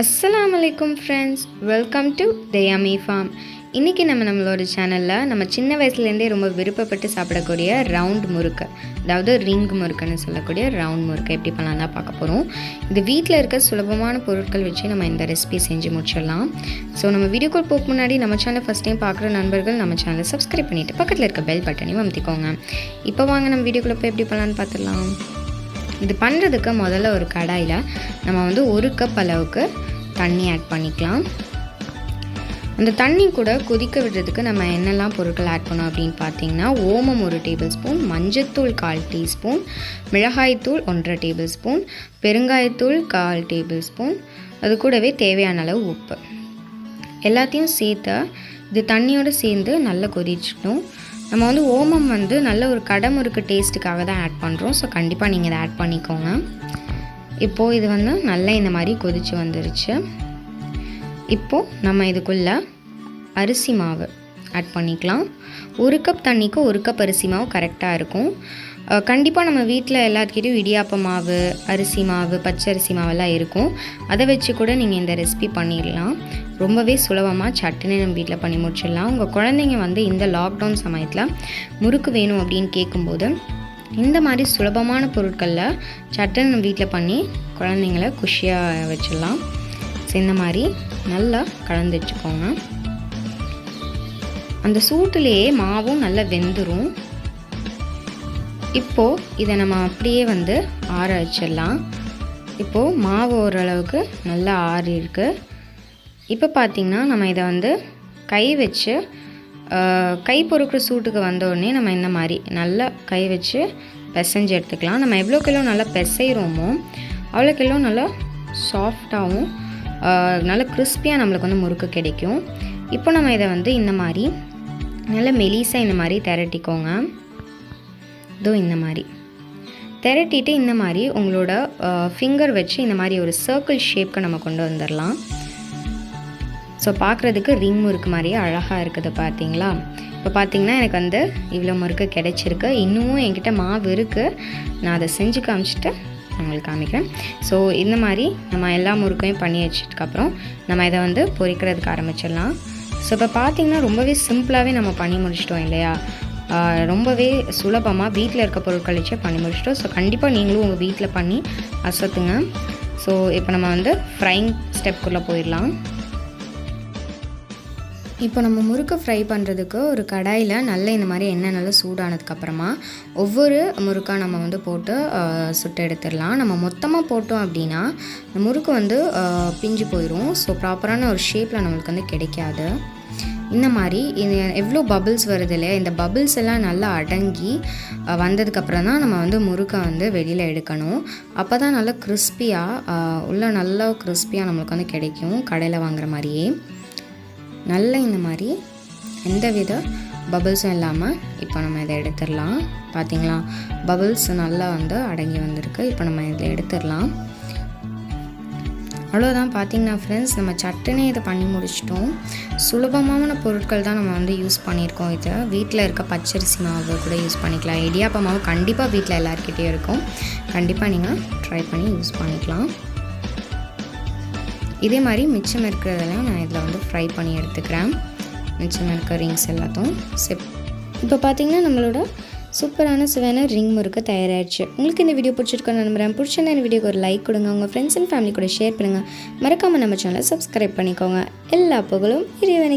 அஸ்ஸலாமு அலைக்கும் friends, welcome to the yummy farm. இன்றைக்கி நம்மளோட சேனலில் நம்ம சின்ன வயசுலேருந்தே ரொம்ப விருப்பப்பட்டு சாப்பிடக்கூடிய ரவுண்ட் முறுக்கு, அதாவது ரிங் முறுக்குன்னு சொல்லக்கூடிய ரவுண்ட் முறுக்கு எப்படி பண்ணலாம் தான் பார்க்க போகிறோம். இது வீட்டில் இருக்க சுலபமான பொருட்கள் வச்சு நம்ம இந்த ரெசிபி செஞ்சு முடிச்சிடலாம். ஸோ நம்ம வீடியோக்குள் போக முன்னாடி நம்ம சேனல் ஃபஸ்ட் டைம் பார்க்குற நண்பர்கள் நம்ம சேனலை சப்ஸ்கிரைப் பண்ணிவிட்டு பக்கத்தில் இருக்க பெல் பட்டனையும் அமுத்திக்கோங்க. இப்போ வாங்க நம்ம வீடியோக்குள்ளே போய் எப்படி பண்ணலான்னு பார்த்துடலாம். இது பண்ணுறதுக்கு முதல்ல ஒரு கடாயில் நம்ம 1 கப் அளவுக்கு தண்ணி ஆட் பண்ணிக்கலாம். அந்த தண்ணி கூட கொதிக்க விடுறதுக்கு நம்ம என்னெல்லாம் பொருட்கள் ஆட் பண்ணோம் அப்படின்னு பார்த்தீங்கன்னா, ஓமம் 1 டேபிள் ஸ்பூன், மஞ்சத்தூள் 1/4 டீஸ்பூன், மிளகாய்த்தூள் 1/2 டேபிள் ஸ்பூன், பெருங்காயத்தூள் 1/4 டேபிள் ஸ்பூன், அது கூடவே தேவையான அளவு உப்பு எல்லாத்தையும் சேர்த்து இது தண்ணியோடு சேர்ந்து நல்லா கொதிச்சிட்டோம். நம்ம ஓமம் நல்ல ஒரு கடமுறுக்கு டேஸ்ட்டுக்காக தான் ஆட் பண்ணுறோம். ஸோ கண்டிப்பாக நீங்கள் இதை ஆட் பண்ணிக்கோங்க. இப்போது இது நல்லா இந்த மாதிரி கொதித்து வந்துருச்சு. இப்போது நம்ம இதுக்குள்ளே அரிசி மாவு ஆட் பண்ணிக்கலாம். 1 கப் தண்ணிக்கு 1 கப் அரிசி மாவு கரெக்டாக இருக்கும். கண்டிப்பாக நம்ம வீட்டில் எல்லாத்துக்கிட்டையும் இடியாப்ப மாவு, அரிசி மாவு, பச்சரிசி மாவெல்லாம் இருக்கும். அதை வச்சு கூட நீங்கள் இந்த ரெசிபி பண்ணிடலாம். ரொம்பவே சுலபமாக சட்டுன்னு நம்ம வீட்டில் பண்ணி முடிச்சிடலாம். உங்கள் குழந்தைங்க இந்த லாக்டவுன் சமயத்தில் முறுக்கு வேணும் அப்படின்னு கேட்கும்போது இந்த மாதிரி சுலபமான பொருட்களில் சட்டுன்னு நம்ம வீட்டில் பண்ணி குழந்தைங்கள குஷியாக வச்சிடலாம். ஸோ இந்த மாதிரி நல்லா கலந்து வச்சுக்கோங்க. அந்த சூட்டுலேயே மாவும் நல்லா வெந்துடும். இப்போது இதை நம்ம அப்படியே ஆற வச்சிடலாம். இப்போது மாவு ஓரளவுக்கு நல்லா ஆறி இருக்கு. இப்போ பார்த்திங்கன்னா நம்ம இதை கை வச்சு கை பொறுக்கிற சூட்டுக்கு வந்தோடனே நம்ம இந்த மாதிரி நல்லா கை வச்சு பிசைஞ்சு எடுத்துக்கலாம். நம்ம எவ்வளோக்கெவ்வளோ நல்லா பிசைகிறோமோ அவ்வளோக்கெவ்வளோ நல்லா சாஃப்டாகவும் நல்லா கிறிஸ்பியாக நம்மளுக்கு முறுக்கு கிடைக்கும். இப்போ நம்ம இதை இந்த மாதிரி நல்லா மெலிசாக இந்த மாதிரி திரட்டிக்கோங்க. இதோ இந்த மாதிரி திரட்டிட்டு இந்த மாதிரி உங்களோட ஃபிங்கர் வச்சு இந்த மாதிரி ஒரு சர்க்கிள் ஷேப்க்கு நம்ம கொண்டு வந்துடலாம். ஸோ பார்க்குறதுக்கு ரிங் முறுக்கு மாதிரியே அழகாக இருக்குது பார்த்தீங்களா. இப்போ பார்த்திங்கன்னா எனக்கு இவ்வளோ முறுக்கு கிடைச்சிருக்கு. இன்னமும் என்கிட்ட மாவு இருக்குது. நான் அதை செஞ்சு காமிச்சிட்டு உங்களுக்கு காமிக்கிறேன். ஸோ இந்த மாதிரி நம்ம எல்லா முறுக்கையும் பண்ணி வச்சதுக்கப்புறம் நம்ம இதை பொரிக்கிறதுக்கு ஆரம்பிச்சிடலாம். ஸோ இப்போ பார்த்திங்கன்னா ரொம்பவே சிம்பிளாகவே நம்ம பண்ணி முடிச்சிட்டோம் இல்லையா. ரொம்பவே சுலபமாக வீட்டில் இருக்க பொருட்கள் வச்சு பண்ணி முடிச்சிட்டோம். ஸோ கண்டிப்பாக நீங்களும் உங்கள் வீட்டில் பண்ணி அசத்துங்க. ஸோ இப்போ நம்ம ஃப்ரைங் ஸ்டெப்புக்குள்ளே போயிடலாம். இப்போ நம்ம முறுக்கு ஃப்ரை பண்ணுறதுக்கு ஒரு கடாயில் நல்லா இந்த மாதிரி எண்ணெய் நல்லா சூடானதுக்கப்புறமா ஒவ்வொரு முறுக்காக நம்ம போட்டு சுட்டு எடுத்துடலாம். நம்ம மொத்தமாக போட்டோம் அப்படின்னா இந்த முறுக்கு பிஞ்சு போயிடும். ஸோ ப்ராப்பரான ஒரு ஷேப்பில் நம்மளுக்கு கிடைக்காது. இந்த மாதிரி இது எவ்வளோ பபிள்ஸ் வருது இல்லையா, இந்த பபிள்ஸ் எல்லாம் நல்லா அடங்கி வந்ததுக்கப்புறம் தான் நம்ம முறுக்கை வெளியில் எடுக்கணும். அப்போ தான் நல்லா கிறிஸ்பியாக உள்ள நல்லா கிறிஸ்பியாக நம்மளுக்கு கிடைக்கும் கடையில் வாங்குற மாதிரியே. நல்லா இந்த மாதிரி எந்த வித பபிள்ஸும் இல்லாமல் இப்போ நம்ம இதை எடுத்துடலாம். பார்த்திங்களா, பபிள்ஸ் நல்லா அடங்கி வந்திருக்கு. இப்போ நம்ம இதை எடுத்துடலாம். அவ்வளோதான். பார்த்திங்கன்னா ஃப்ரெண்ட்ஸ், நம்ம சட்டுனே இதை பண்ணி முடிச்சிட்டோம். சுலபமான பொருட்கள் தான் நம்ம யூஸ் பண்ணியிருக்கோம். இதை வீட்டில் இருக்க பச்சரிசி மாவு கூட யூஸ் பண்ணிக்கலாம். இடியாப்ப மாவு கண்டிப்பாக வீட்டில் எல்லாருக்கிட்டேயும் இருக்கும். கண்டிப்பாக நீங்கள் ட்ரை பண்ணி யூஸ் பண்ணிக்கலாம். இதே மாதிரி மிச்சம் இருக்கிறதெல்லாம் நான் இதில் ஃப்ரை பண்ணி எடுத்துக்கிறேன். மிச்சம் இருக்க ரிங்ஸ் எல்லாத்தையும் இப்போ பார்த்திங்கன்னா நம்மளோட சூப்பரான சுவையான ரிங் முறுக்கு தயாராகிடுச்சு. உங்களுக்கு இந்த வீடியோ பிடிச்சிருக்கோன்னு நம்புகிறேன். பிடிச்சிருந்தா இந்த வீடியோக்கு ஒரு லைக் கொடுங்க. உங்கள் ஃப்ரெண்ட்ஸ் அண்ட் ஃபேமிலி கூட ஷேர் பண்ணுங்கள். மறக்காமல் நம்ம சேனலை சப்ஸ்கிரைப் பண்ணிக்கோங்க. எல்லா புகழும் இறைவனுக்கு.